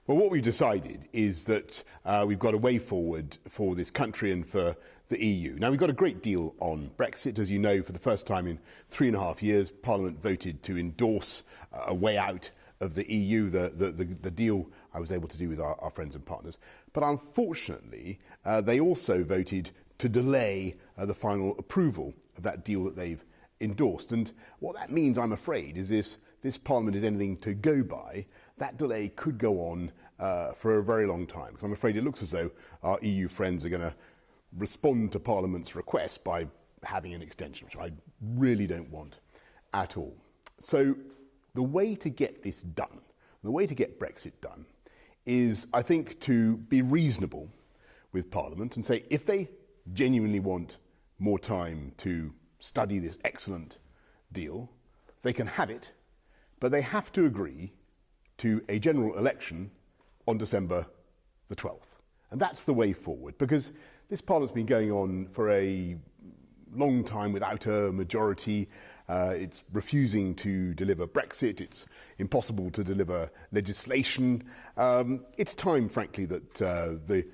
Well, what we've decided is that we've got a way forward for this country and for the EU. Now, we've got a great deal on Brexit. As you know, for the first time in 3.5 years, Parliament voted to endorse a way out of the EU, the deal I was able to do with our friends and partners. But unfortunately, they also voted to delay the final approval of that deal that they've endorsed. And what that means, I'm afraid, is if this Parliament is anything to go by, that delay could go on for a very long time. Because I'm afraid it looks as though our EU friends are going to respond to Parliament's request by having an extension, which I really don't want at all. So the way to get this done, the way to get Brexit done, is, I think, to be reasonable with Parliament and say, if they genuinely want more time to study this excellent deal, they can have it, but they have to agree to a general election on December the 12th. And that's the way forward, because this Parliament's been going on for a long time without a majority. It's refusing to deliver Brexit. It's impossible to deliver legislation. It's time, frankly, that the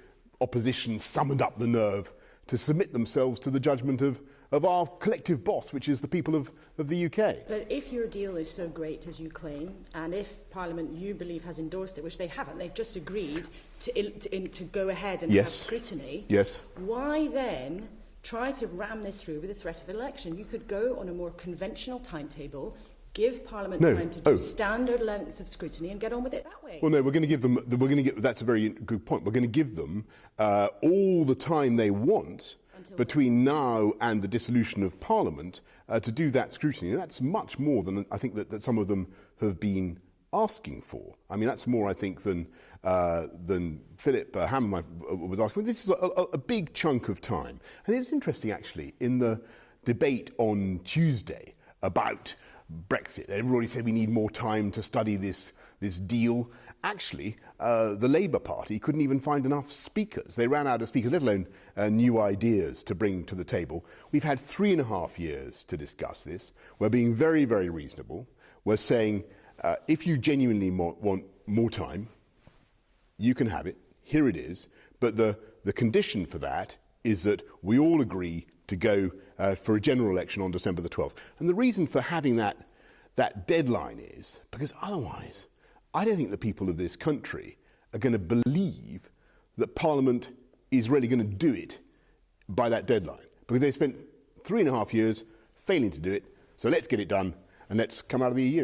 opposition summoned up the nerve to submit themselves to the judgment of our collective boss, which is the people of the UK. But if your deal is so great as you claim, and if Parliament, you believe, has endorsed it, which they haven't, they've just agreed to go ahead and have scrutiny, why then try to ram this through with the threat of election? You could go on a more conventional timetable, give Parliament time to do standard lengths of scrutiny and get on with it that way. Well, no, we're going to give them, that's a very good point. We're going to give them all the time they want between now and the dissolution of Parliament to do that scrutiny. And that's much more than I think that some of them have been asking for. I mean, that's more, I think, than Philip Hammond was asking. This is a big chunk of time. And it's interesting, actually, in the debate on Tuesday about Brexit, everybody said we need more time to study this deal. Actually, the Labour Party couldn't even find enough speakers. They ran out of speakers, let alone new ideas to bring to the table. We've had 3.5 years to discuss this. We're being very, very reasonable. We're saying, if you genuinely want more time, you can have it. Here it is. But the condition for that is that we all agree to go for a general election on December the 12th. And the reason for having that deadline is because otherwise, I don't think the people of this country are going to believe that Parliament is really going to do it by that deadline. Because they spent 3.5 years failing to do it. So let's get it done and let's come out of the EU.